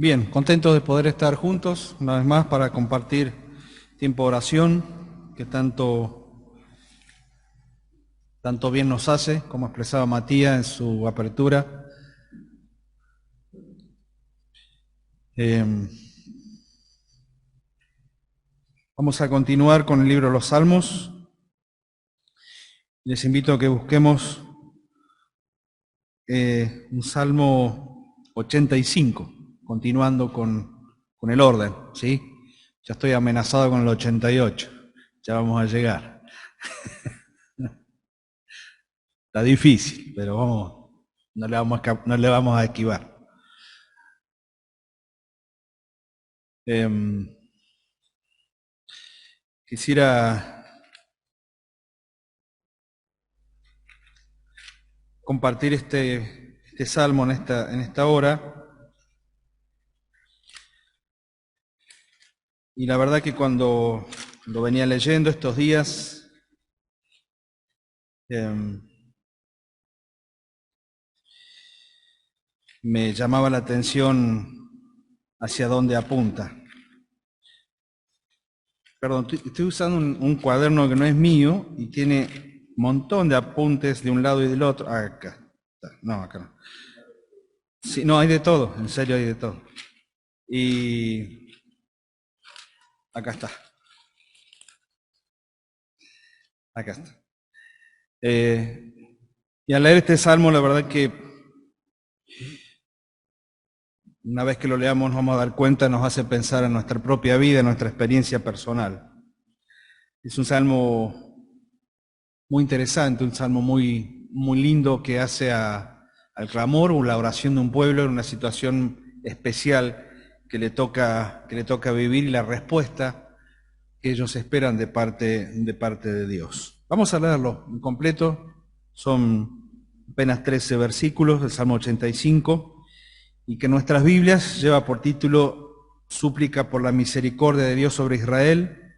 Bien, contentos de poder estar juntos una vez más para compartir tiempo de oración que tanto bien nos hace, como expresaba Matías en su apertura. Vamos a continuar con el libro de los Salmos. Les invito a que busquemos un Salmo 85, continuando con el orden, ¿sí? Ya estoy amenazado con el 88, ya vamos a llegar. Está difícil, pero no le vamos a esquivar. Quisiera compartir este salmo en esta hora. Y la verdad que cuando lo venía leyendo estos días, me llamaba la atención hacia dónde apunta. Perdón, estoy usando un cuaderno que no es mío y tiene un montón de apuntes de un lado y del otro. Acá está. No, acá no. Sí, no, hay de todo, en serio hay de todo. Y acá está. Acá está. Y al leer este salmo, la verdad que una vez que lo leamos nos vamos a dar cuenta, nos hace pensar en nuestra propia vida, en nuestra experiencia personal. Es un salmo muy interesante, un salmo muy lindo que hace al clamor o la oración de un pueblo en una situación especial que le toca vivir y la respuesta que ellos esperan de parte de Dios. Vamos a leerlo en completo, son apenas 13 versículos del Salmo 85, y que nuestras Biblias lleva por título Súplica por la misericordia de Dios sobre Israel,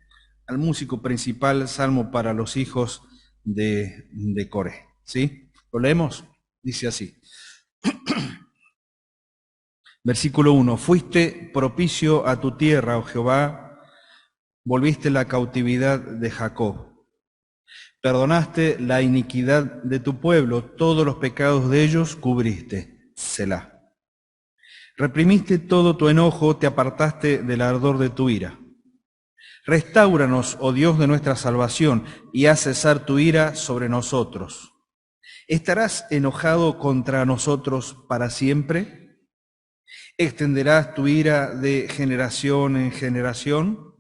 al músico principal, Salmo para los hijos de Coré. ¿Sí? ¿Lo leemos? Dice así. Versículo 1. Fuiste propicio a tu tierra, oh Jehová, volviste la cautividad de Jacob. Perdonaste la iniquidad de tu pueblo, todos los pecados de ellos cubriste. Selah. Reprimiste todo tu enojo, te apartaste del ardor de tu ira. Restáuranos, oh Dios de nuestra salvación, y haz cesar tu ira sobre nosotros. ¿Estarás enojado contra nosotros para siempre? ¿Extenderás tu ira de generación en generación?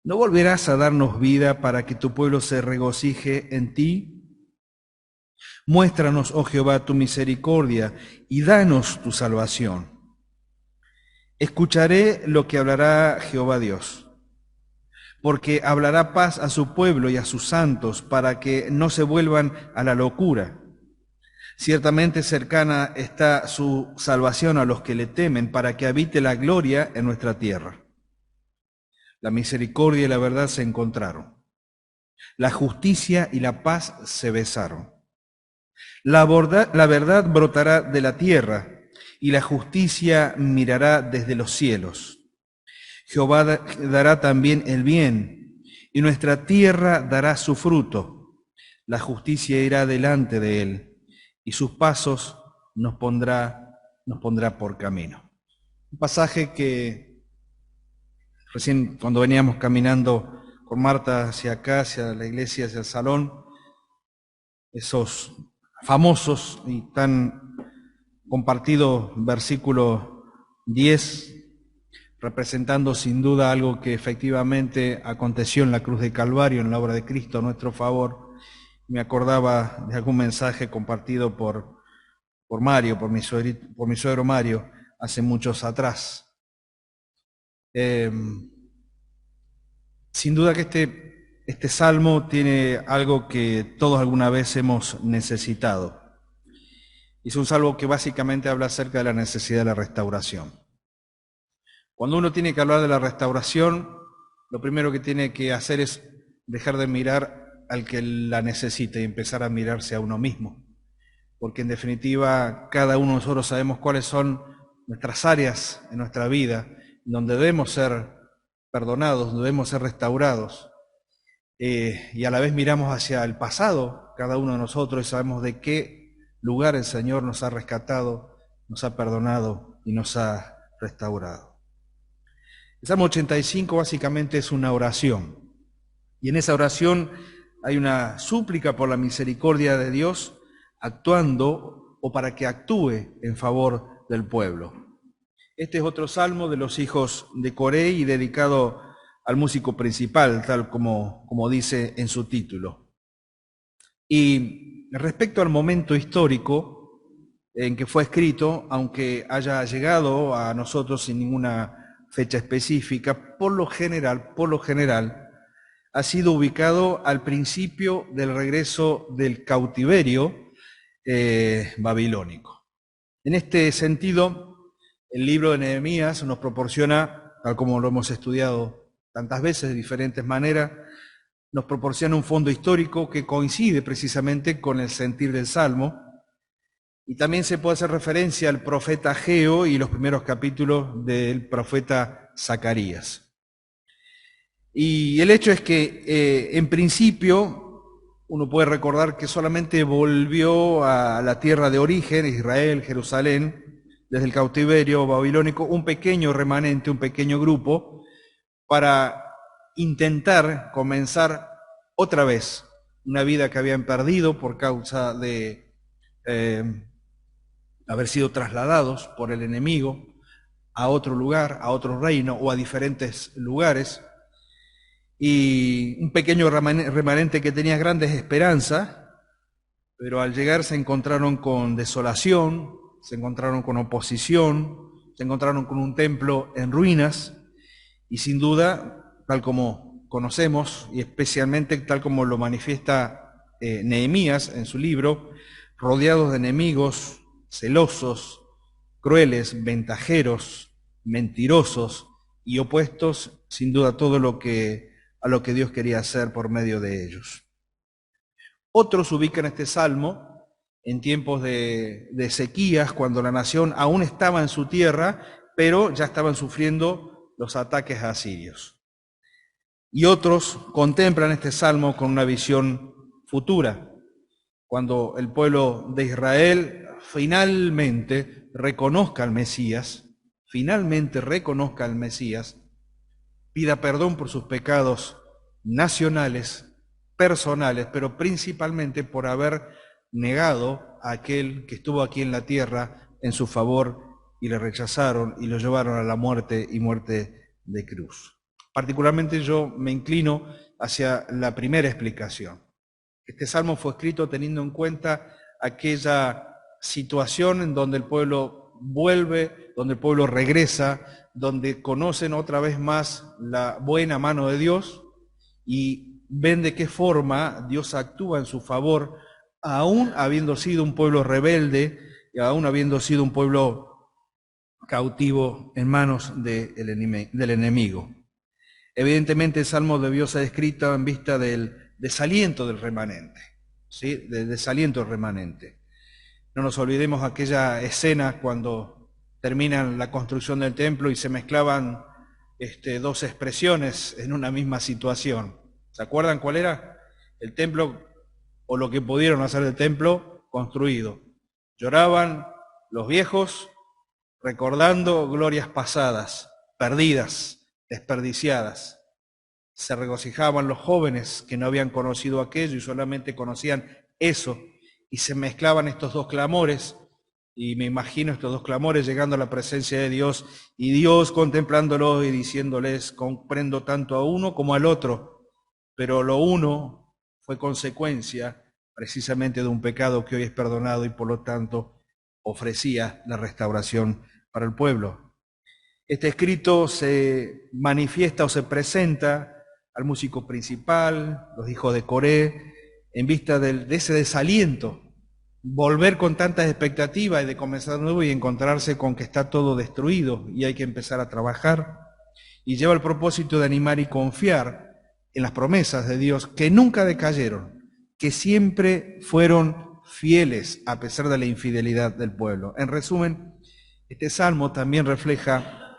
¿No volverás a darnos vida para que tu pueblo se regocije en ti? Muéstranos, oh Jehová, tu misericordia y danos tu salvación. Escucharé lo que hablará Jehová Dios, porque hablará paz a su pueblo y a sus santos para que no se vuelvan a la locura. Ciertamente cercana está su salvación a los que le temen, para que habite la gloria en nuestra tierra. La misericordia y la verdad se encontraron. La justicia y la paz se besaron. La verdad brotará de la tierra y la justicia mirará desde los cielos. Jehová dará también el bien y nuestra tierra dará su fruto. La justicia irá delante de él y sus pasos nos pondrá por camino. Un pasaje que recién cuando veníamos caminando con Marta hacia acá, hacia la iglesia, hacia el salón, esos famosos y tan compartidos versículo 10, representando sin duda algo que efectivamente aconteció en la cruz de Calvario, en la obra de Cristo a nuestro favor. Me acordaba de algún mensaje compartido por Mario, por mi suegro Mario, hace muchos atrás. Sin duda que este salmo tiene algo que todos alguna vez hemos necesitado. Es un salmo que básicamente habla acerca de la necesidad de la restauración. Cuando uno tiene que hablar de la restauración, lo primero que tiene que hacer es dejar de mirar al que la necesita y empezar a mirarse a uno mismo. Porque en definitiva, cada uno de nosotros sabemos cuáles son nuestras áreas en nuestra vida, donde debemos ser perdonados, donde debemos ser restaurados, y a la vez miramos hacia el pasado, cada uno de nosotros, y sabemos de qué lugar el Señor nos ha rescatado, nos ha perdonado y nos ha restaurado. El Salmo 85 básicamente es una oración, y en esa oración hay una súplica por la misericordia de Dios actuando o para que actúe en favor del pueblo. Este es otro salmo de los hijos de Coré y dedicado al músico principal, tal como dice en su título. Y respecto al momento histórico en que fue escrito, aunque haya llegado a nosotros sin ninguna fecha específica, por lo general, ha sido ubicado al principio del regreso del cautiverio babilónico. En este sentido, el libro de Nehemías nos proporciona, tal como lo hemos estudiado tantas veces de diferentes maneras, nos proporciona un fondo histórico que coincide precisamente con el sentir del Salmo, y también se puede hacer referencia al profeta Ageo y los primeros capítulos del profeta Zacarías. Y el hecho es que, en principio, uno puede recordar que solamente volvió a la tierra de origen, Israel, Jerusalén, desde el cautiverio babilónico, un pequeño remanente, un pequeño grupo, para intentar comenzar otra vez una vida que habían perdido por causa de haber sido trasladados por el enemigo a otro lugar, a otro reino o a diferentes lugares. Y un pequeño remanente que tenía grandes esperanzas, pero al llegar se encontraron con desolación, se encontraron con oposición, se encontraron con un templo en ruinas, y sin duda, tal como conocemos, y especialmente tal como lo manifiesta Nehemías en su libro, rodeados de enemigos celosos, crueles, ventajeros, mentirosos y opuestos, sin duda, a todo a lo que Dios quería hacer por medio de ellos. Otros ubican este salmo en tiempos de sequías, cuando la nación aún estaba en su tierra, pero ya estaban sufriendo los ataques asirios. Y otros contemplan este salmo con una visión futura, cuando el pueblo de Israel finalmente reconozca al Mesías, pida perdón por sus pecados nacionales, personales, pero principalmente por haber negado a aquel que estuvo aquí en la tierra en su favor y le rechazaron y lo llevaron a la muerte y muerte de cruz. Particularmente yo me inclino hacia la primera explicación. Este salmo fue escrito teniendo en cuenta aquella situación en donde el pueblo vuelve, donde el pueblo regresa, donde conocen otra vez más la buena mano de Dios y ven de qué forma Dios actúa en su favor, aún habiendo sido un pueblo rebelde y aún habiendo sido un pueblo cautivo en manos del enemigo. Evidentemente el Salmo debió ser escrito en vista del desaliento del remanente, ¿sí? Del desaliento del remanente. No nos olvidemos aquella escena cuando terminan la construcción del templo y se mezclaban dos expresiones en una misma situación. ¿Se acuerdan cuál era? El templo, o lo que pudieron hacer del templo, construido. Lloraban los viejos recordando glorias pasadas, perdidas, desperdiciadas. Se regocijaban los jóvenes que no habían conocido aquello y solamente conocían eso, y se mezclaban estos dos clamores, y me imagino estos dos clamores llegando a la presencia de Dios, y Dios contemplándolos y diciéndoles: comprendo tanto a uno como al otro, pero lo uno fue consecuencia precisamente de un pecado que hoy es perdonado y por lo tanto ofrecía la restauración para el pueblo. Este escrito se manifiesta o se presenta al músico principal, los hijos de Coré, en vista de ese desaliento, volver con tantas expectativas y de comenzar de nuevo y encontrarse con que está todo destruido y hay que empezar a trabajar, y lleva el propósito de animar y confiar en las promesas de Dios que nunca decayeron, que siempre fueron fieles a pesar de la infidelidad del pueblo. En resumen, Este salmo también refleja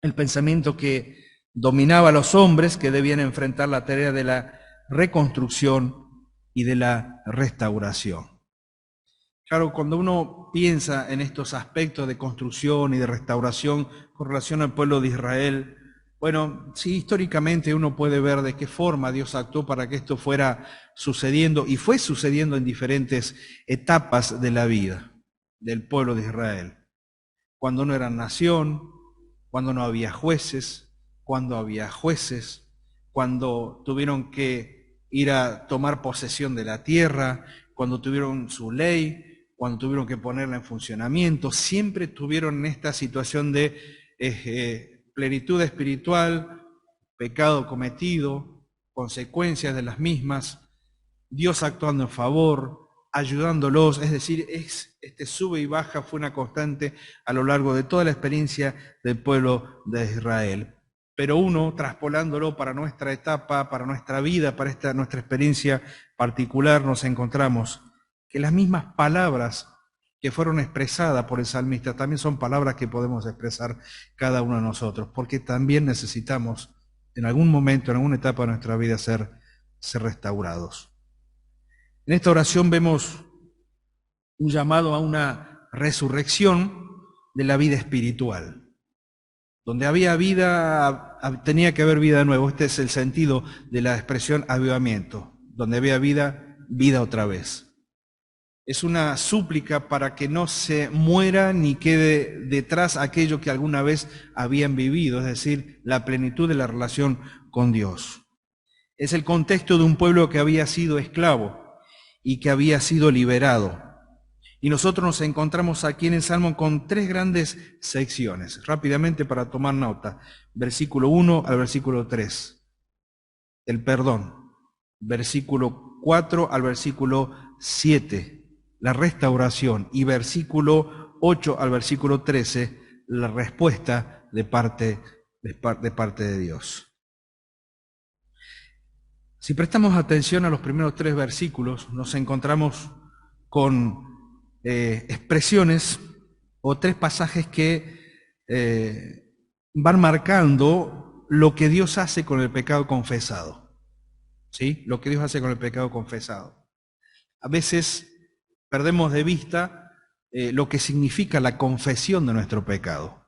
el pensamiento que dominaba a los hombres que debían enfrentar la tarea de la reconstrucción y de la restauración. Claro, cuando uno piensa en estos aspectos de construcción y de restauración con relación al pueblo de Israel, bueno, sí, históricamente uno puede ver de qué forma Dios actuó para que esto fuera sucediendo, y fue sucediendo en diferentes etapas de la vida del pueblo de Israel. Cuando no eran nación, cuando no había jueces, cuando había jueces, cuando tuvieron que ir a tomar posesión de la tierra, cuando tuvieron su ley, cuando tuvieron que ponerla en funcionamiento, siempre tuvieron en esta situación de plenitud espiritual, pecado cometido, consecuencias de las mismas, Dios actuando en favor, ayudándolos, es decir, este sube y baja fue una constante a lo largo de toda la experiencia del pueblo de Israel. Pero uno, traspolándolo para nuestra etapa, para nuestra vida, para nuestra experiencia particular, nos encontramos que las mismas palabras que fueron expresadas por el salmista también son palabras que podemos expresar cada uno de nosotros, porque también necesitamos en algún momento, en alguna etapa de nuestra vida ser restaurados. En esta oración vemos un llamado a una resurrección de la vida espiritual. Donde había vida, tenía que haber vida de nuevo. Este es el sentido de la expresión avivamiento. Donde había vida, vida otra vez. Es una súplica para que no se muera ni quede detrás aquello que alguna vez habían vivido, es decir, la plenitud de la relación con Dios. Es el contexto de un pueblo que había sido esclavo y que había sido liberado. Y nosotros nos encontramos aquí en el Salmo con tres grandes secciones. Rápidamente para tomar nota. Versículo 1 al versículo 3. El perdón. Versículo 4 al versículo 7. La restauración. Y versículo 8 al versículo 13. La respuesta de parte de Dios. Si prestamos atención a los primeros tres versículos, nos encontramos con expresiones o tres pasajes que van marcando lo que Dios hace con el pecado confesado. ¿Sí? Lo que Dios hace con el pecado confesado. A veces perdemos de vista lo que significa la confesión de nuestro pecado.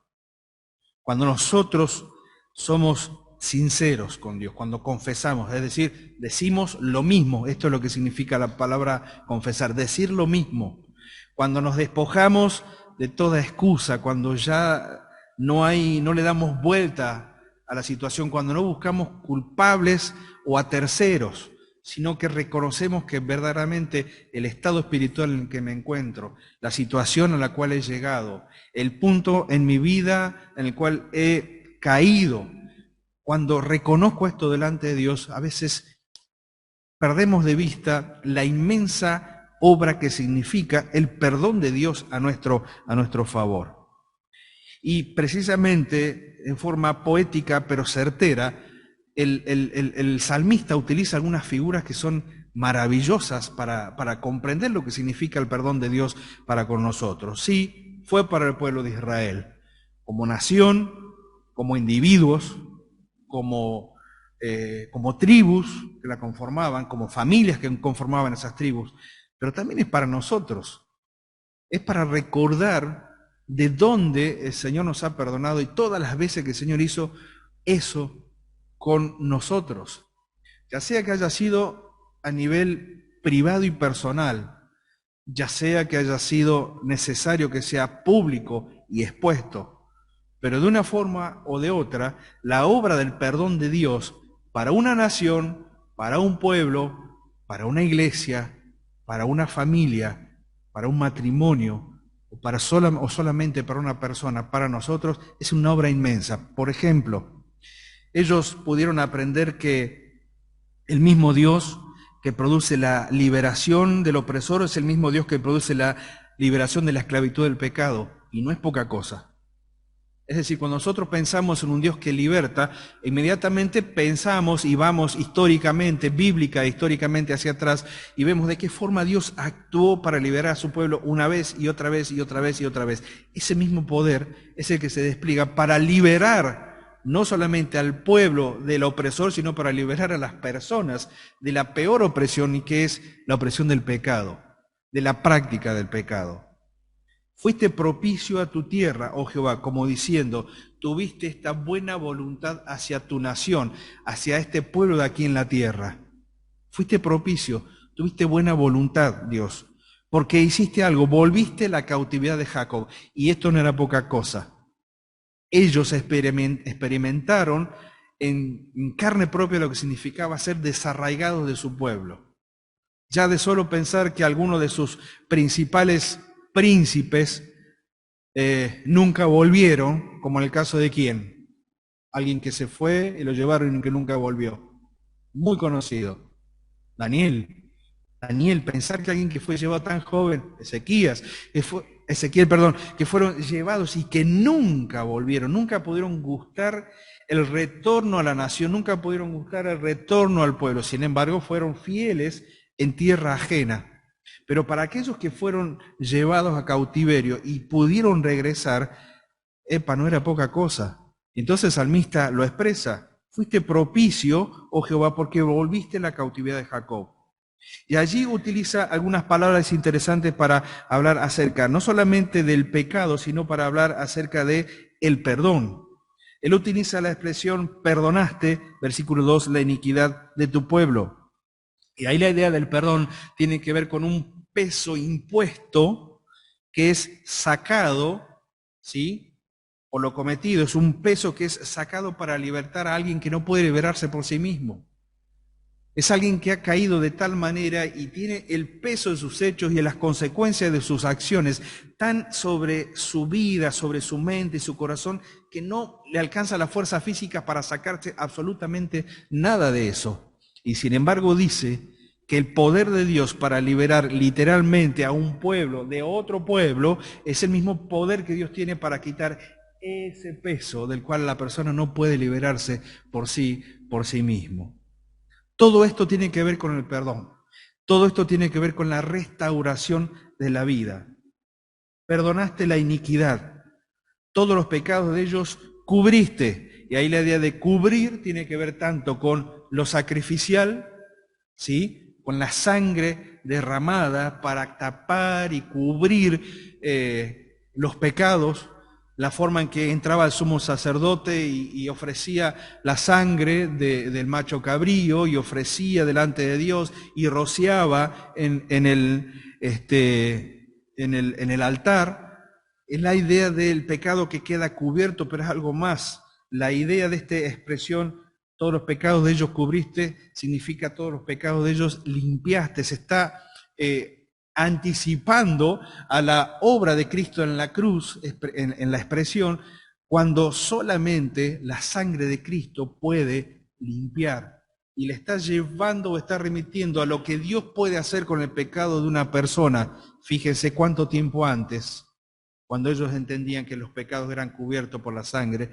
Cuando nosotros somos sinceros con Dios, cuando confesamos, es decir, decimos lo mismo, esto es lo que significa la palabra confesar, decir lo mismo. Cuando nos despojamos de toda excusa, cuando ya no le damos vuelta a la situación, cuando no buscamos culpables o a terceros, sino que reconocemos que verdaderamente el estado espiritual en el que me encuentro, la situación a la cual he llegado, el punto en mi vida en el cual he caído, cuando reconozco esto delante de Dios, a veces perdemos de vista la inmensa obra que significa el perdón de Dios a nuestro favor. Y precisamente, en forma poética pero certera, el salmista utiliza algunas figuras que son maravillosas para comprender lo que significa el perdón de Dios para con nosotros. Sí, fue para el pueblo de Israel, como nación, como individuos, como tribus que la conformaban, como familias que conformaban esas tribus, pero también es para nosotros. Es para recordar de dónde el Señor nos ha perdonado y todas las veces que el Señor hizo eso con nosotros. Ya sea que haya sido a nivel privado y personal, ya sea que haya sido necesario que sea público y expuesto, pero de una forma o de otra, la obra del perdón de Dios para una nación, para un pueblo, para una iglesia, para una familia, para un matrimonio, o solamente para una persona, para nosotros, es una obra inmensa. Por ejemplo, ellos pudieron aprender que el mismo Dios que produce la liberación del opresor es el mismo Dios que produce la liberación de la esclavitud del pecado, y no es poca cosa. Es decir, cuando nosotros pensamos en un Dios que liberta, inmediatamente pensamos y vamos históricamente, bíblica e históricamente hacia atrás, y vemos de qué forma Dios actuó para liberar a su pueblo una vez y otra vez y otra vez y otra vez. Ese mismo poder es el que se despliega para liberar no solamente al pueblo del opresor, sino para liberar a las personas de la peor opresión, y que es la opresión del pecado, de la práctica del pecado. Fuiste propicio a tu tierra, oh Jehová, como diciendo, tuviste esta buena voluntad hacia tu nación, hacia este pueblo de aquí en la tierra. Fuiste propicio, tuviste buena voluntad, Dios, porque hiciste algo, volviste la cautividad de Jacob, y esto no era poca cosa. Ellos experimentaron en carne propia lo que significaba ser desarraigados de su pueblo. Ya de solo pensar que alguno de sus principales príncipes nunca volvieron, como en el caso de quién, alguien que se fue y lo llevaron y que nunca volvió, muy conocido, Daniel. Pensar que alguien que fue llevado tan joven, que fueron llevados y que nunca volvieron, nunca pudieron gustar el retorno a la nación, nunca pudieron gustar el retorno al pueblo, sin embargo fueron fieles en tierra ajena. Pero para aquellos que fueron llevados a cautiverio y pudieron regresar, no era poca cosa. Entonces el salmista lo expresa: fuiste propicio, oh Jehová, porque volviste la cautividad de Jacob. Y allí utiliza algunas palabras interesantes para hablar acerca, no solamente del pecado, sino para hablar acerca de el perdón. Él utiliza la expresión perdonaste, versículo 2, la iniquidad de tu pueblo. Y ahí la idea del perdón tiene que ver con un peso impuesto que es sacado, ¿sí? O lo cometido, es un peso que es sacado para libertar a alguien que no puede liberarse por sí mismo. Es alguien que ha caído de tal manera y tiene el peso de sus hechos y de las consecuencias de sus acciones tan sobre su vida, sobre su mente y su corazón, que no le alcanza la fuerza física para sacarse absolutamente nada de eso. Y sin embargo dice que el poder de Dios para liberar literalmente a un pueblo de otro pueblo es el mismo poder que Dios tiene para quitar ese peso del cual la persona no puede liberarse por sí mismo. Todo esto tiene que ver con el perdón. Todo esto tiene que ver con la restauración de la vida. Perdonaste la iniquidad. Todos los pecados de ellos cubriste. Y ahí la idea de cubrir tiene que ver tanto con lo sacrificial, ¿sí? Con la sangre derramada para tapar y cubrir los pecados, la forma en que entraba el sumo sacerdote y ofrecía la sangre del macho cabrío y ofrecía delante de Dios y rociaba en el altar. Es la idea del pecado que queda cubierto, pero es algo más. La idea de esta expresión, todos los pecados de ellos cubriste, significa todos los pecados de ellos limpiaste. Se está anticipando a la obra de Cristo en la cruz, en la expresión, cuando solamente la sangre de Cristo puede limpiar. Y le está llevando o está remitiendo a lo que Dios puede hacer con el pecado de una persona. Fíjense cuánto tiempo antes, cuando ellos entendían que los pecados eran cubiertos por la sangre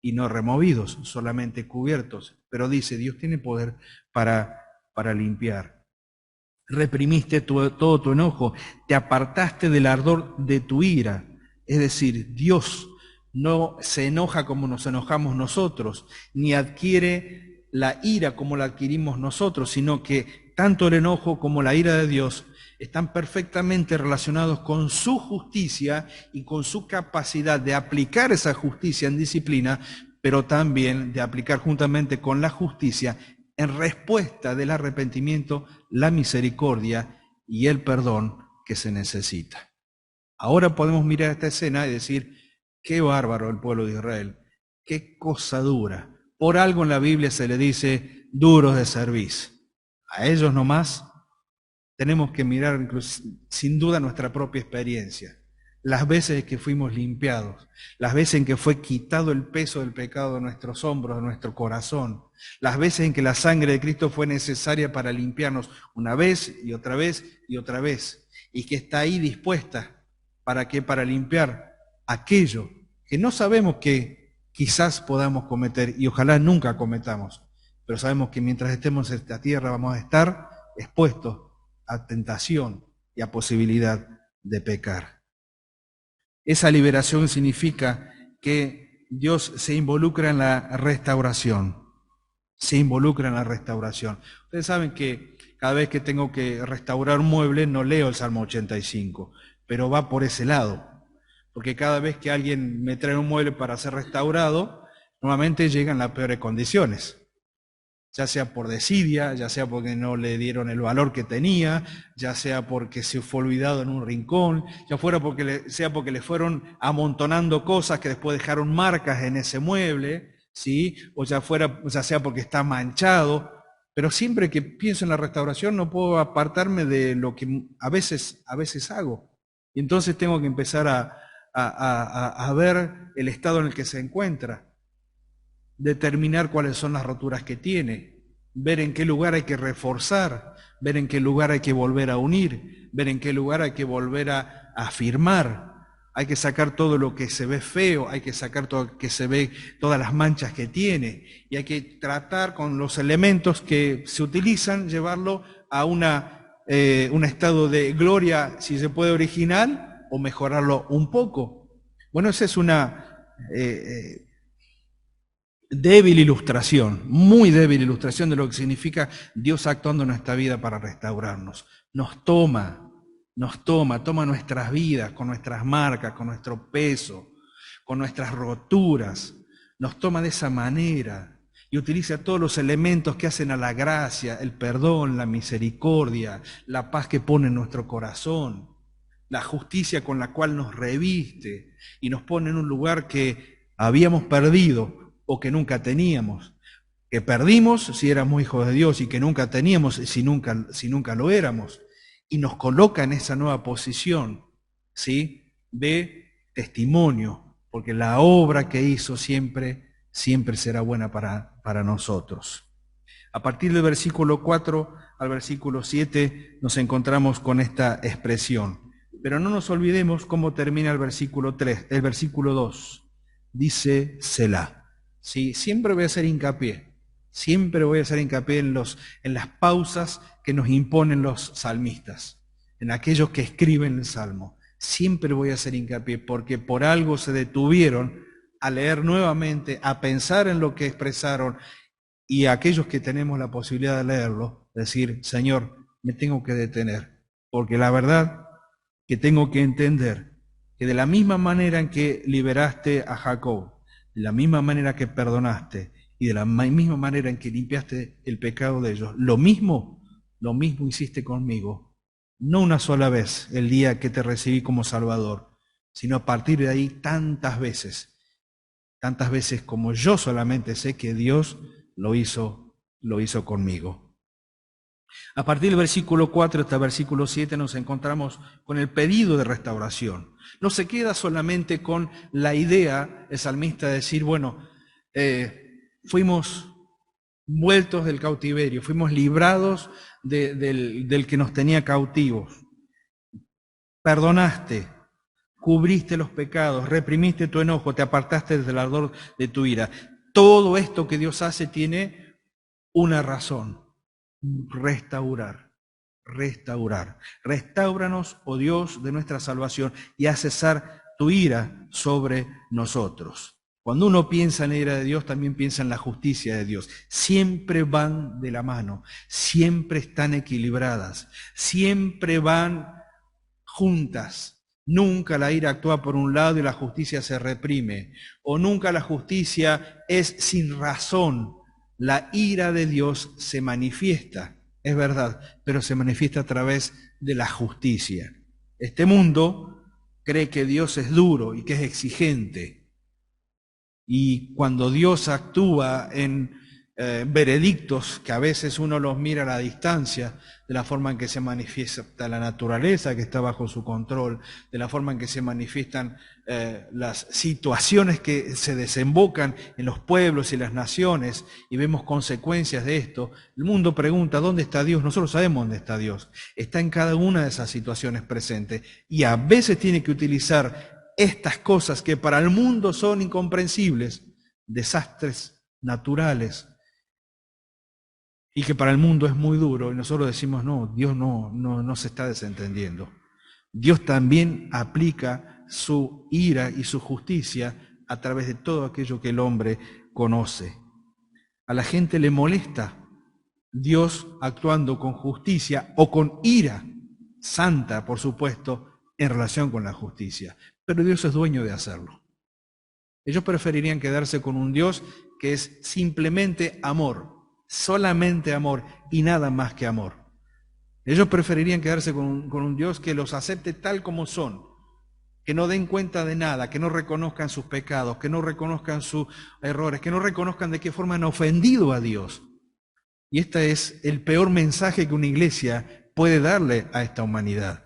y no removidos, solamente cubiertos. Pero dice, Dios tiene poder para limpiar. Reprimiste todo tu enojo, te apartaste del ardor de tu ira. Es decir, Dios no se enoja como nos enojamos nosotros, ni adquiere la ira como la adquirimos nosotros, sino que tanto el enojo como la ira de Dios están perfectamente relacionados con su justicia y con su capacidad de aplicar esa justicia en disciplina, pero también de aplicar juntamente con la justicia en respuesta del arrepentimiento, la misericordia y el perdón que se necesita. Ahora podemos mirar esta escena y decir, qué bárbaro el pueblo de Israel, qué cosa dura. Por algo en la Biblia se le dice duros de cerviz. A ellos nomás tenemos que mirar sin duda nuestra propia experiencia. Las veces en que fuimos limpiados, las veces en que fue quitado el peso del pecado de nuestros hombros, de nuestro corazón, las veces en que la sangre de Cristo fue necesaria para limpiarnos una vez y otra vez y otra vez, y que está ahí dispuesta para limpiar aquello que no sabemos que quizás podamos cometer y ojalá nunca cometamos, pero sabemos que mientras estemos en esta tierra vamos a estar expuestos a tentación y a posibilidad de pecar. Esa liberación significa que Dios se involucra en la restauración. Se involucra en la restauración. Ustedes saben que cada vez que tengo que restaurar un mueble no leo el Salmo 85, pero va por ese lado. Porque cada vez que alguien me trae un mueble para ser restaurado, normalmente llega en las peores condiciones. Ya sea por desidia, ya sea porque no le dieron el valor que tenía, ya sea porque se fue olvidado en un rincón, sea porque le fueron amontonando cosas que después dejaron marcas en ese mueble, ¿sí? O ya sea porque está manchado. Pero siempre que pienso en la restauración no puedo apartarme de lo que a veces hago. Y entonces tengo que empezar a ver el estado en el que se encuentra, determinar cuáles son las roturas que tiene, ver en qué lugar hay que reforzar, ver en qué lugar hay que volver a unir, ver en qué lugar hay que volver a afirmar. Hay que sacar todo lo que se ve feo, hay que sacar todo lo que se ve, todas las manchas que tiene, y hay que tratar con los elementos que se utilizan, llevarlo a un estado de gloria, si se puede, original, o mejorarlo un poco. Bueno, esa es una débil ilustración, muy débil ilustración de lo que significa Dios actuando en nuestra vida para restaurarnos. Nos toma nuestras vidas con nuestras marcas, con nuestro peso, con nuestras roturas. Nos toma de esa manera y utiliza todos los elementos que hacen a la gracia, el perdón, la misericordia, la paz que pone en nuestro corazón, la justicia con la cual nos reviste y nos pone en un lugar que habíamos perdido o que nunca teníamos, que perdimos si éramos hijos de Dios y que nunca teníamos si nunca lo éramos, y nos coloca en esa nueva posición, ¿sí?, de testimonio, porque la obra que hizo siempre será buena para nosotros. A partir del versículo 4 al versículo 7 nos encontramos con esta expresión, pero no nos olvidemos cómo termina el versículo 2, dice Selah. Sí, siempre voy a hacer hincapié en las pausas que nos imponen los salmistas, en aquellos que escriben el Salmo. Siempre voy a hacer hincapié porque por algo se detuvieron a leer nuevamente, a pensar en lo que expresaron, y a aquellos que tenemos la posibilidad de leerlo, decir, Señor, me tengo que detener, porque la verdad que tengo que entender que de la misma manera en que liberaste a Jacob, de la misma manera que perdonaste y de la misma manera en que limpiaste el pecado de ellos, lo mismo hiciste conmigo. No una sola vez el día que te recibí como Salvador, sino a partir de ahí tantas veces como yo solamente sé que Dios lo hizo conmigo. A partir del versículo 4 hasta el versículo 7 nos encontramos con el pedido de restauración. No se queda solamente con la idea, el salmista, de decir, bueno, fuimos vueltos del cautiverio, fuimos librados del que nos tenía cautivos. Perdonaste, cubriste los pecados, reprimiste tu enojo, te apartaste del ardor de tu ira. Todo esto que Dios hace tiene una razón: restaurar. Restáuranos, oh Dios, de nuestra salvación, y haz cesar tu ira sobre nosotros. Cuando uno piensa en la ira de Dios, también piensa en la justicia de Dios. Siempre van de la mano, siempre están equilibradas, siempre van juntas. Nunca la ira actúa por un lado y la justicia se reprime, o nunca la justicia es sin razón. La ira de Dios se manifiesta, es verdad, pero se manifiesta a través de la justicia. Este mundo cree que Dios es duro y que es exigente. Y cuando Dios actúa en veredictos que a veces uno los mira a la distancia, de la forma en que se manifiesta la naturaleza que está bajo su control, de la forma en que se manifiestan las situaciones que se desembocan en los pueblos y las naciones, y vemos consecuencias de esto, el mundo pregunta, ¿dónde está Dios? Nosotros sabemos dónde está Dios. Está en cada una de esas situaciones presentes, y a veces tiene que utilizar estas cosas que para el mundo son incomprensibles, desastres naturales, y que para el mundo es muy duro, y nosotros decimos, no, Dios no se está desentendiendo. Dios también aplica su ira y su justicia a través de todo aquello que el hombre conoce. A la gente le molesta Dios actuando con justicia o con ira santa, por supuesto, en relación con la justicia. Pero Dios es dueño de hacerlo. Ellos preferirían quedarse con un Dios que es simplemente amor, solamente amor y nada más que amor. Ellos preferirían quedarse con un Dios que los acepte tal como son, que no den cuenta de nada, que no reconozcan sus pecados, que no reconozcan sus errores, que no reconozcan de qué forma han ofendido a Dios. Y este es el peor mensaje que una iglesia puede darle a esta humanidad.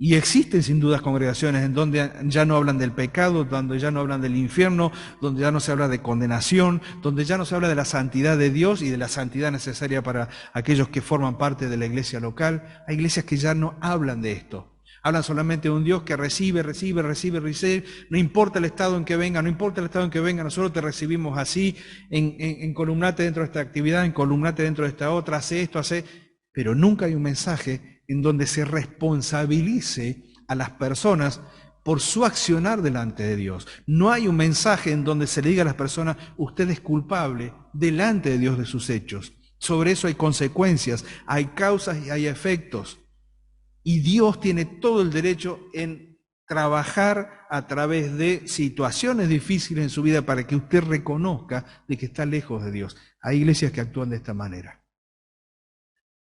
Y existen sin dudas congregaciones en donde ya no hablan del pecado, donde ya no hablan del infierno, donde ya no se habla de condenación, donde ya no se habla de la santidad de Dios y de la santidad necesaria para aquellos que forman parte de la iglesia local. Hay iglesias que ya no hablan de esto. Hablan solamente de un Dios que recibe, no importa el estado en que venga, nosotros te recibimos así, encolumnate dentro de esta actividad, encolumnate dentro de esta otra, hace esto, pero nunca hay un mensaje en donde se responsabilice a las personas por su accionar delante de Dios. No hay un mensaje en donde se le diga a las personas, usted es culpable delante de Dios de sus hechos. Sobre eso hay consecuencias, hay causas y hay efectos. Y Dios tiene todo el derecho en trabajar a través de situaciones difíciles en su vida para que usted reconozca de que está lejos de Dios. Hay iglesias que actúan de esta manera.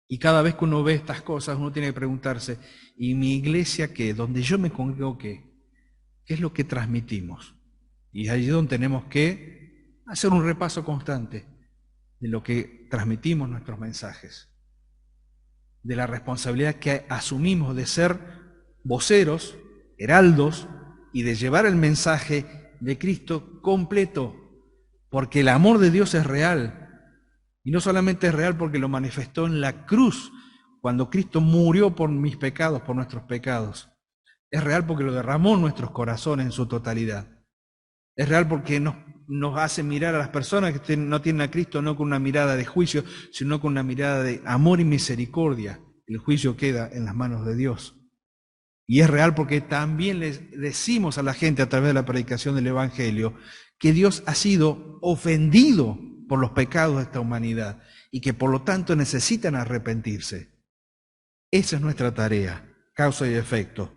Y cada vez que uno ve estas cosas, uno tiene que preguntarse, ¿y mi iglesia qué? ¿Donde yo me congrego qué? ¿Qué es lo que transmitimos? Y allí es donde tenemos que hacer un repaso constante de lo que transmitimos nuestros mensajes, de la responsabilidad que asumimos de ser voceros, heraldos, y de llevar el mensaje de Cristo completo, porque el amor de Dios es real. Y no solamente es real porque lo manifestó en la cruz, cuando Cristo murió por mis pecados, por nuestros pecados. Es real porque lo derramó en nuestros corazones en su totalidad. Es real porque nos hace mirar a las personas que no tienen a Cristo no con una mirada de juicio, sino con una mirada de amor y misericordia. El juicio queda en las manos de Dios. Y es real porque también les decimos a la gente a través de la predicación del Evangelio que Dios ha sido ofendido por los pecados de esta humanidad y que por lo tanto necesitan arrepentirse. Esa es nuestra tarea, causa y efecto.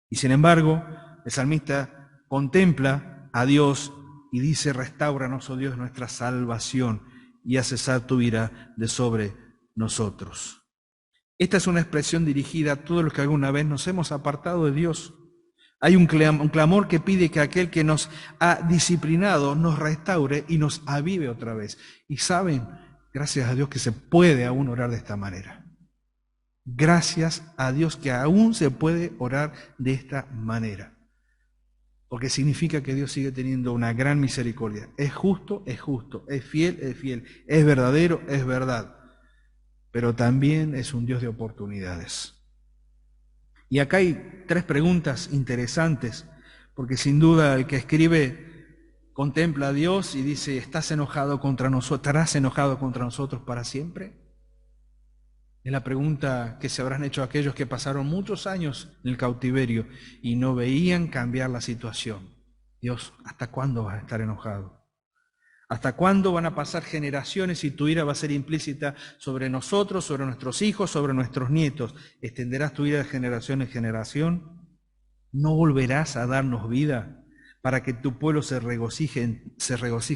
Y sin embargo, el salmista contempla a Dios y dice, restáuranos, oh Dios, nuestra salvación y haz cesar tu ira de sobre nosotros. Esta es una expresión dirigida a todos los que alguna vez nos hemos apartado de Dios. Hay un clamor que pide que aquel que nos ha disciplinado nos restaure y nos avive otra vez. Y saben, gracias a Dios que se puede aún orar de esta manera. Gracias a Dios que aún se puede orar de esta manera. Porque significa que Dios sigue teniendo una gran misericordia. Es justo, es fiel, es verdadero, es verdad. Pero también es un Dios de oportunidades. Y acá hay 3 preguntas interesantes, porque sin duda el que escribe contempla a Dios y dice, ¿estás enojado contra nosotros? ¿Estarás enojado contra nosotros para siempre? Es la pregunta que se habrán hecho aquellos que pasaron muchos años en el cautiverio y no veían cambiar la situación. Dios, ¿hasta cuándo vas a estar enojado? ¿Hasta cuándo van a pasar generaciones y tu ira va a ser implícita sobre nosotros, sobre nuestros hijos, sobre nuestros nietos? ¿Extenderás tu ira de generación en generación? ¿No volverás a darnos vida para que tu pueblo se regocije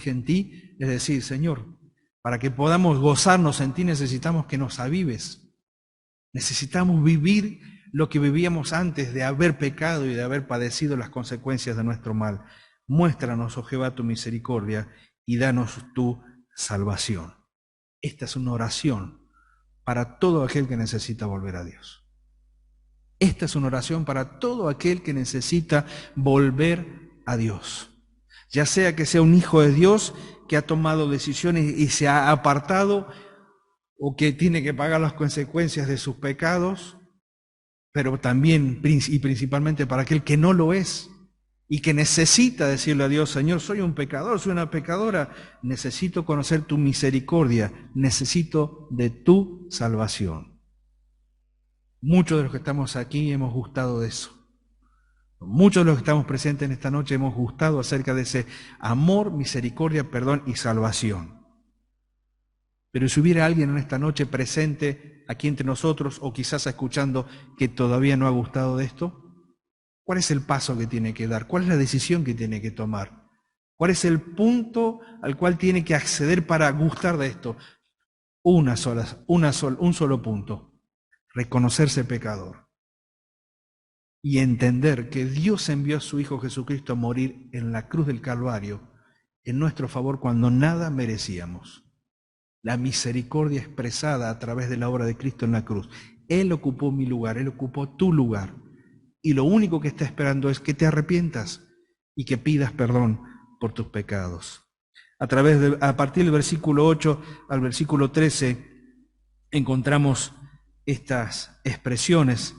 en ti? Es decir, Señor, para que podamos gozarnos en ti necesitamos que nos avives. Necesitamos vivir lo que vivíamos antes de haber pecado y de haber padecido las consecuencias de nuestro mal. Muéstranos, oh Jehová, tu misericordia y danos tu salvación. Esta es una oración para todo aquel que necesita volver a Dios. Esta es una oración para todo aquel que necesita volver a Dios. Ya sea que sea un hijo de Dios que ha tomado decisiones y se ha apartado, o que tiene que pagar las consecuencias de sus pecados, pero también y principalmente para aquel que no lo es y que necesita decirle a Dios: Señor, soy un pecador, soy una pecadora, necesito conocer tu misericordia, necesito de tu salvación. Muchos de los que estamos aquí hemos gustado de eso. Muchos de los que estamos presentes en esta noche hemos gustado acerca de ese amor, misericordia, perdón y salvación. Pero si hubiera alguien en esta noche presente aquí entre nosotros, o quizás escuchando, que todavía no ha gustado de esto, ¿cuál es el paso que tiene que dar? ¿Cuál es la decisión que tiene que tomar? ¿Cuál es el punto al cual tiene que acceder para gustar de esto? Un solo punto: reconocerse pecador y entender que Dios envió a su Hijo Jesucristo a morir en la cruz del Calvario en nuestro favor cuando nada merecíamos. La misericordia expresada a través de la obra de Cristo en la cruz. Él ocupó mi lugar, Él ocupó tu lugar. Y lo único que está esperando es que te arrepientas y que pidas perdón por tus pecados. A partir del versículo 8 al versículo 13 encontramos estas expresiones,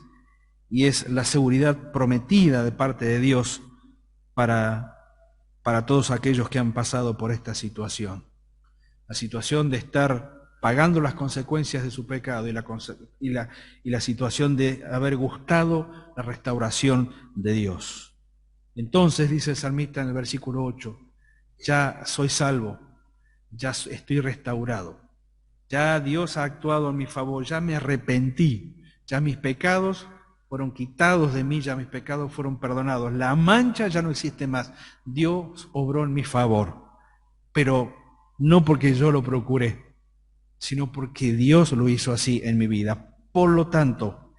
y es la seguridad prometida de parte de Dios para todos aquellos que han pasado por esta situación. La situación de estar pagando las consecuencias de su pecado y la situación de haber gustado la restauración de Dios. Entonces, dice el salmista en el versículo 8, ya soy salvo, ya estoy restaurado, ya Dios ha actuado a mi favor, ya me arrepentí, ya mis pecados fueron quitados de mí, ya mis pecados fueron perdonados, la mancha ya no existe más, Dios obró en mi favor, pero no porque yo lo procuré, sino porque Dios lo hizo así en mi vida. Por lo tanto,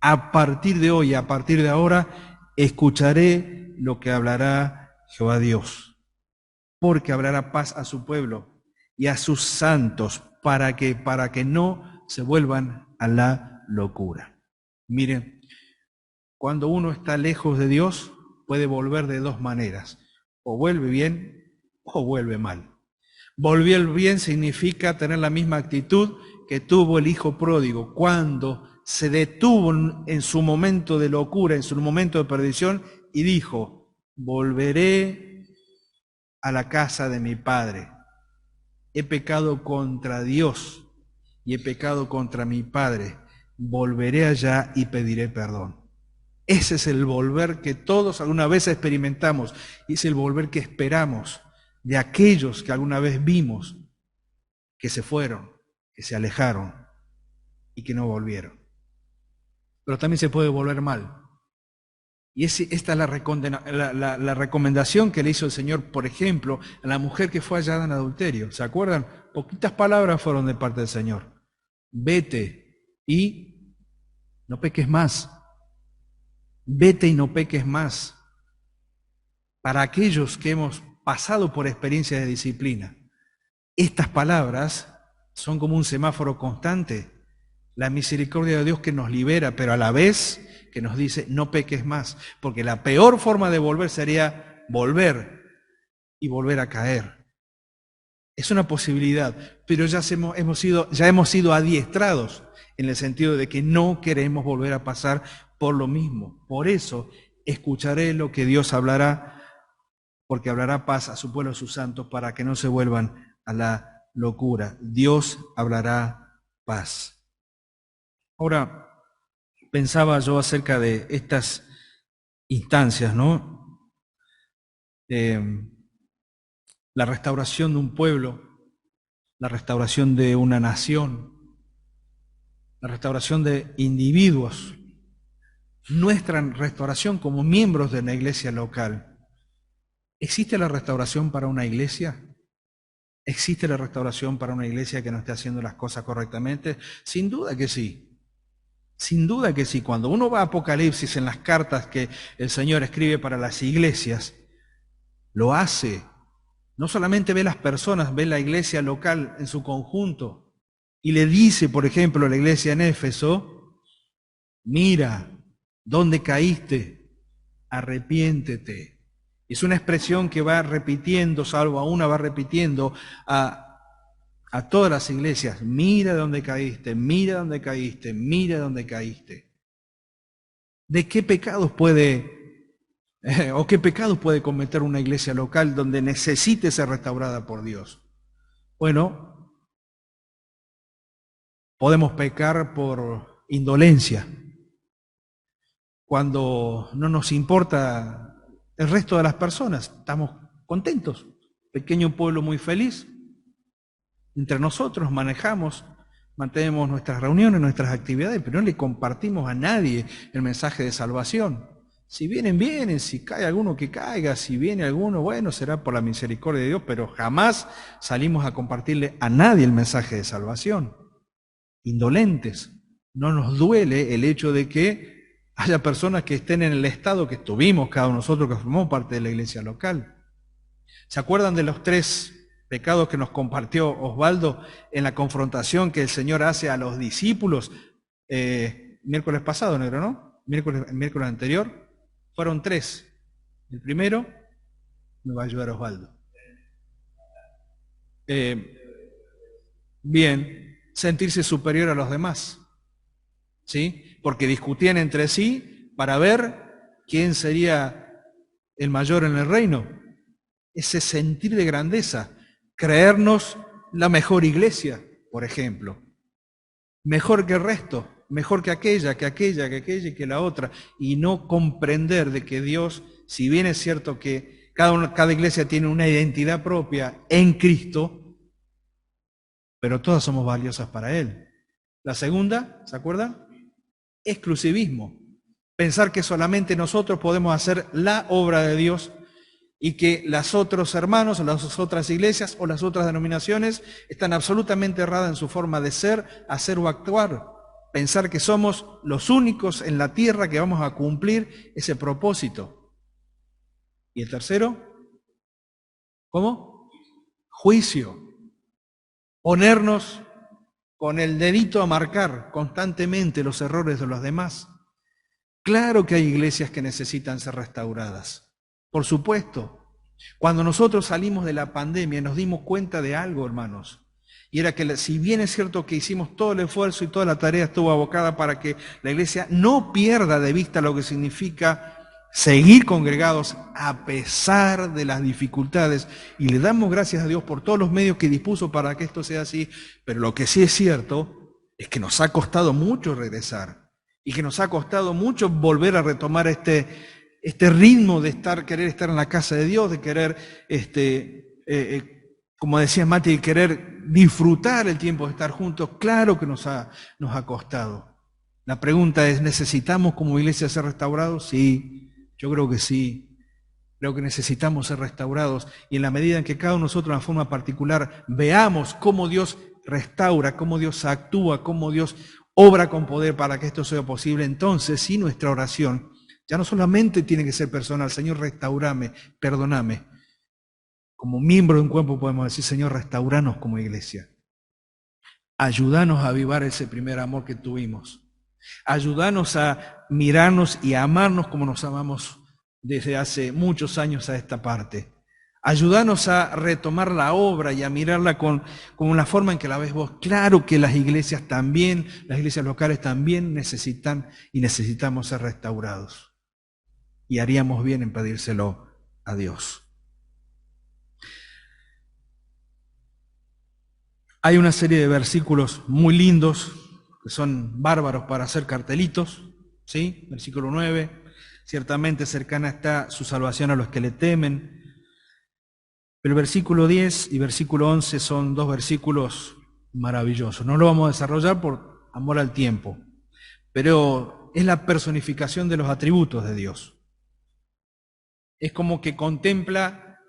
a partir de hoy, a partir de ahora, escucharé lo que hablará Jehová Dios, porque hablará paz a su pueblo y a sus santos, para que no se vuelvan a la locura. Miren, cuando uno está lejos de Dios, puede volver de dos maneras: o vuelve bien o vuelve mal. Volver bien significa tener la misma actitud que tuvo el hijo pródigo cuando se detuvo en su momento de locura, en su momento de perdición, y dijo: volveré a la casa de mi padre. He pecado contra Dios y he pecado contra mi padre. Volveré allá y pediré perdón. Ese es el volver que todos alguna vez experimentamos, y es el volver que esperamos de aquellos que alguna vez vimos que se fueron, que se alejaron y que no volvieron. Pero también se puede volver mal. Y esta es la recomendación que le hizo el Señor, por ejemplo, a la mujer que fue hallada en adulterio. ¿Se acuerdan? Poquitas palabras fueron de parte del Señor. Vete y no peques más. Vete y no peques más. Para aquellos que hemos pasado por experiencias de disciplina, estas palabras son como un semáforo constante. La misericordia de Dios que nos libera, pero a la vez que nos dice: no peques más, porque la peor forma de volver sería volver y volver a caer. Es una posibilidad, pero ya hemos sido adiestrados en el sentido de que no queremos volver a pasar por lo mismo. Por eso escucharé lo que Dios hablará, porque hablará paz a su pueblo, a sus santos, para que no se vuelvan a la locura. Dios hablará paz. Ahora, pensaba yo acerca de estas instancias, ¿no? La restauración de un pueblo, la restauración de una nación, la restauración de individuos, nuestra restauración como miembros de la iglesia local. ¿Existe la restauración para una iglesia? ¿Existe la restauración para una iglesia que no esté haciendo las cosas correctamente? Sin duda que sí. Sin duda que sí. Cuando uno va a Apocalipsis, en las cartas que el Señor escribe para las iglesias, lo hace. No solamente ve las personas, ve la iglesia local en su conjunto. Y le dice, por ejemplo, a la iglesia en Éfeso: mira, ¿dónde caíste? Arrepiéntete. Es una expresión que va repitiendo, salvo a una, va repitiendo a todas las iglesias: mira dónde caíste, mira dónde caíste, mira dónde caíste. ¿De qué pecados o qué pecados puede cometer una iglesia local donde necesite ser restaurada por Dios? Bueno, podemos pecar por indolencia, cuando no nos importa el resto de las personas, estamos contentos. Pequeño pueblo muy feliz, entre nosotros manejamos, mantenemos nuestras reuniones, nuestras actividades, pero no le compartimos a nadie el mensaje de salvación. Si vienen, vienen, si cae alguno que caiga, si viene alguno, bueno, será por la misericordia de Dios, pero jamás salimos a compartirle a nadie el mensaje de salvación. Indolentes. No nos duele el hecho de que haya personas que estén en el estado que estuvimos cada uno de nosotros que formamos parte de la iglesia local. ¿Se acuerdan de los 3 pecados que nos compartió Osvaldo en la confrontación que el Señor hace a los discípulos miércoles pasado, negro, ¿no? Miércoles anterior. Fueron 3. El primero, me va a ayudar Osvaldo. Bien, sentirse superior a los demás, ¿sí? Porque discutían entre sí para ver quién sería el mayor en el reino. Ese sentir de grandeza, creernos la mejor iglesia, por ejemplo, mejor que el resto, mejor que aquella y que la otra, y no comprender de que Dios, si bien es cierto que cada iglesia tiene una identidad propia en Cristo, pero todas somos valiosas para Él. La segunda, ¿se acuerdan? Exclusivismo. Pensar que solamente nosotros podemos hacer la obra de Dios y que los otros hermanos o las otras iglesias o las otras denominaciones están absolutamente erradas en su forma de ser, hacer o actuar. Pensar que somos los únicos en la tierra que vamos a cumplir ese propósito. ¿Y el tercero? ¿Cómo? Juicio. Ponernos con el dedito a marcar constantemente los errores de los demás. Claro que hay iglesias que necesitan ser restauradas, por supuesto. Cuando nosotros salimos de la pandemia nos dimos cuenta de algo, hermanos, y era que si bien es cierto que hicimos todo el esfuerzo y toda la tarea estuvo abocada para que la iglesia no pierda de vista lo que significa seguir congregados a pesar de las dificultades, y le damos gracias a Dios por todos los medios que dispuso para que esto sea así, pero lo que sí es cierto es que nos ha costado mucho regresar y que nos ha costado mucho volver a retomar este ritmo de querer estar en la casa de Dios, de querer, como decía Mati, querer disfrutar el tiempo de estar juntos. Claro que nos ha costado. La pregunta es, ¿necesitamos como iglesia ser restaurados? Sí. Yo creo que sí, creo que necesitamos ser restaurados, y en la medida en que cada uno de nosotros de una forma particular veamos cómo Dios restaura, cómo Dios actúa, cómo Dios obra con poder para que esto sea posible, entonces sí, nuestra oración ya no solamente tiene que ser personal. Señor, restaurame, perdóname. Como miembro de un cuerpo podemos decir, Señor, restauranos como iglesia. Ayúdanos a avivar ese primer amor que tuvimos. Ayúdanos a mirarnos y a amarnos como nos amamos desde hace muchos años a esta parte. Ayúdanos a retomar la obra y a mirarla con la forma en que la ves vos. Claro que las iglesias también, las iglesias locales también necesitan y necesitamos ser restaurados. Y haríamos bien en pedírselo a Dios. Hay una serie de versículos muy lindos que son bárbaros para hacer cartelitos, ¿sí? Versículo 9, ciertamente cercana está su salvación a los que le temen. Pero el versículo 10 y versículo 11 son 2 versículos maravillosos. No lo vamos a desarrollar por amor al tiempo, pero es la personificación de los atributos de Dios. Es como que contempla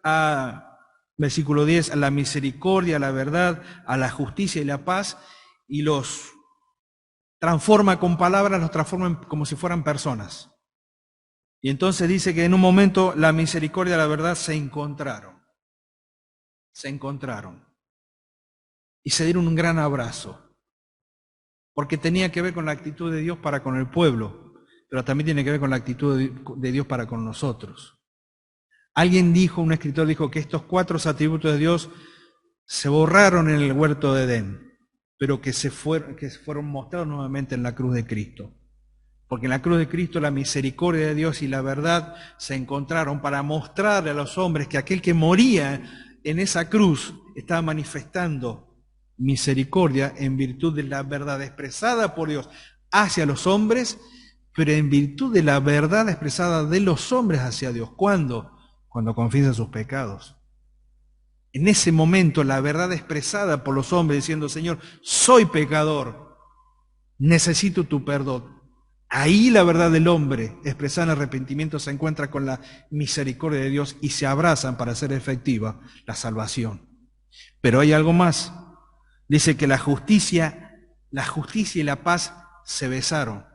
versículo 10, a la misericordia, a la verdad, a la justicia y la paz, y los transforma con palabras, los transforma como si fueran personas. Y entonces dice que en un momento la misericordia y la verdad se encontraron. Y se dieron un gran abrazo. Porque tenía que ver con la actitud de Dios para con el pueblo, pero también tiene que ver con la actitud de Dios para con nosotros. Alguien dijo, un escritor dijo, que estos 4 atributos de Dios se borraron en el huerto de Edén, pero que fueron mostrados nuevamente en la cruz de Cristo. Porque en la cruz de Cristo la misericordia de Dios y la verdad se encontraron para mostrarle a los hombres que aquel que moría en esa cruz estaba manifestando misericordia en virtud de la verdad expresada por Dios hacia los hombres, pero en virtud de la verdad expresada de los hombres hacia Dios. ¿Cuándo? Cuando confiesan sus pecados. En ese momento la verdad expresada por los hombres diciendo, Señor, soy pecador, necesito tu perdón. Ahí la verdad del hombre expresada en arrepentimiento se encuentra con la misericordia de Dios y se abrazan para hacer efectiva la salvación. Pero hay algo más. Dice que la justicia y la paz se besaron.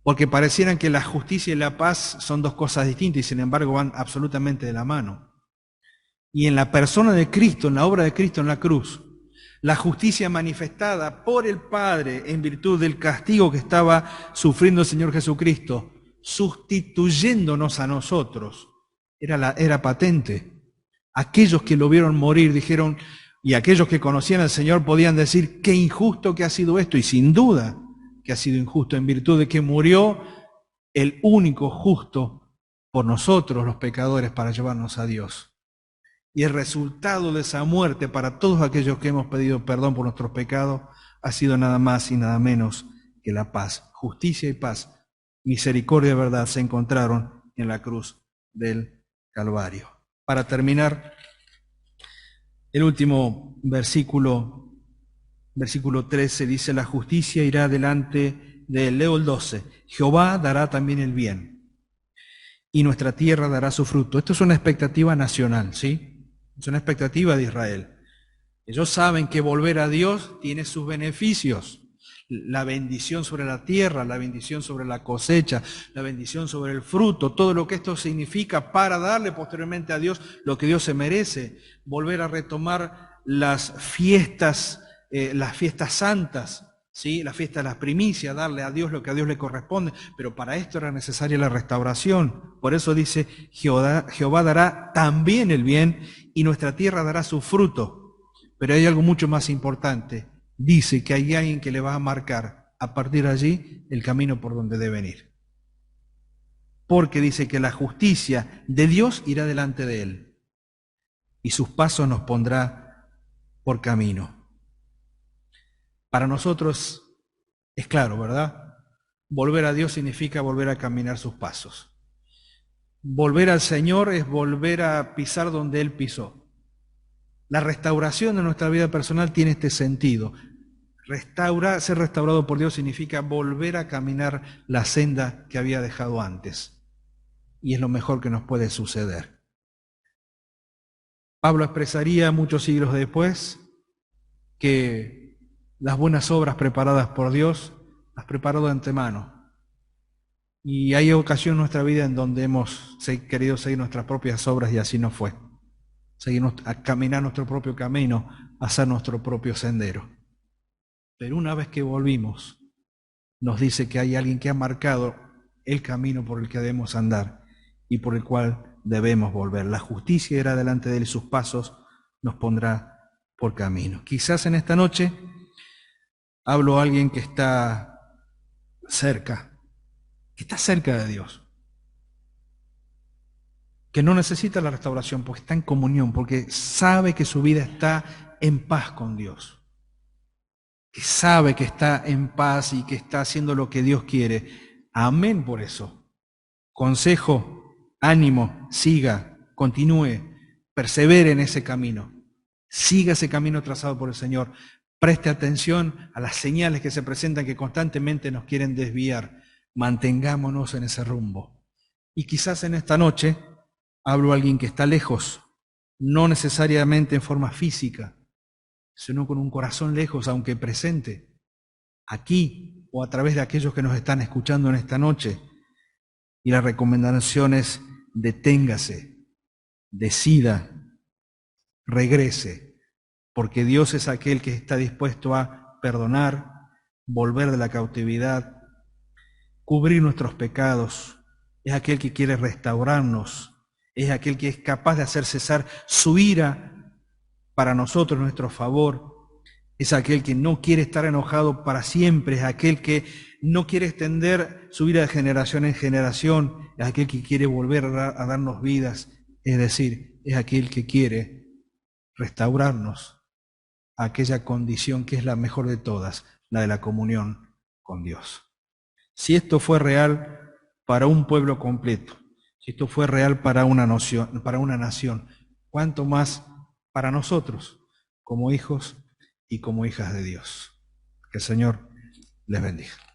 Porque parecieran que la justicia y la paz son dos cosas distintas y sin embargo van absolutamente de la mano. Y en la persona de Cristo, en la obra de Cristo en la cruz, la justicia manifestada por el Padre en virtud del castigo que estaba sufriendo el Señor Jesucristo, sustituyéndonos a nosotros, era patente. Aquellos que lo vieron morir dijeron, y aquellos que conocían al Señor podían decir, qué injusto que ha sido esto, y sin duda que ha sido injusto en virtud de que murió el único justo por nosotros los pecadores para llevarnos a Dios. Y el resultado de esa muerte para todos aquellos que hemos pedido perdón por nuestros pecados ha sido nada más y nada menos que la paz. Justicia y paz, misericordia y verdad se encontraron en la cruz del Calvario. Para terminar, el último versículo 13 dice, la justicia irá delante de él. Leo el 12. Jehová dará también el bien y nuestra tierra dará su fruto. Esto es una expectativa nacional, ¿sí? Es una expectativa de Israel. Ellos saben que volver a Dios tiene sus beneficios. La bendición sobre la tierra, la bendición sobre la cosecha, la bendición sobre el fruto, todo lo que esto significa para darle posteriormente a Dios lo que Dios se merece. Volver a retomar las fiestas santas, ¿sí? La fiesta de las primicias, darle a Dios lo que a Dios le corresponde, pero para esto era necesaria la restauración. Por eso dice, Jehová dará también el bien y nuestra tierra dará su fruto. Pero hay algo mucho más importante. Dice que hay alguien que le va a marcar a partir de allí el camino por donde deben ir. Porque dice que la justicia de Dios irá delante de él y sus pasos nos pondrá por camino. Para nosotros es claro, ¿verdad? Volver a Dios significa volver a caminar sus pasos. Volver al Señor es volver a pisar donde Él pisó. La restauración de nuestra vida personal tiene este sentido. Ser restaurado por Dios significa volver a caminar la senda que había dejado antes. Y es lo mejor que nos puede suceder. Pablo expresaría muchos siglos después que las buenas obras preparadas por Dios las preparó de antemano. Y hay ocasiones en nuestra vida en donde hemos querido seguir nuestras propias obras y así no fue. A caminar nuestro propio camino, a hacer nuestro propio sendero. Pero una vez que volvimos, nos dice que hay alguien que ha marcado el camino por el que debemos andar y por el cual debemos volver. La justicia irá delante de él y sus pasos nos pondrá por camino. Quizás en esta noche hablo a alguien que está cerca de Dios, que no necesita la restauración porque está en comunión, porque sabe que su vida está en paz con Dios, que sabe que está en paz y que está haciendo lo que Dios quiere. Amén por eso. Consejo, ánimo, siga, continúe, persevere en ese camino, siga ese camino trazado por el Señor. Preste atención a las señales que se presentan que constantemente nos quieren desviar. Mantengámonos en ese rumbo. Y quizás en esta noche hablo a alguien que está lejos, no necesariamente en forma física, sino con un corazón lejos, aunque presente, aquí o a través de aquellos que nos están escuchando en esta noche. Y la recomendación es: deténgase, decida, regrese, porque Dios es aquel que está dispuesto a perdonar, volver de la cautividad, cubrir nuestros pecados, es aquel que quiere restaurarnos, es aquel que es capaz de hacer cesar su ira para nosotros, nuestro favor, es aquel que no quiere estar enojado para siempre, es aquel que no quiere extender su vida de generación en generación, es aquel que quiere volver a darnos vidas, es decir, es aquel que quiere restaurarnos a aquella condición que es la mejor de todas, la de la comunión con Dios. Si esto fue real para un pueblo completo, si esto fue real para una nación, ¿cuánto más para nosotros como hijos y como hijas de Dios? Que el Señor les bendiga.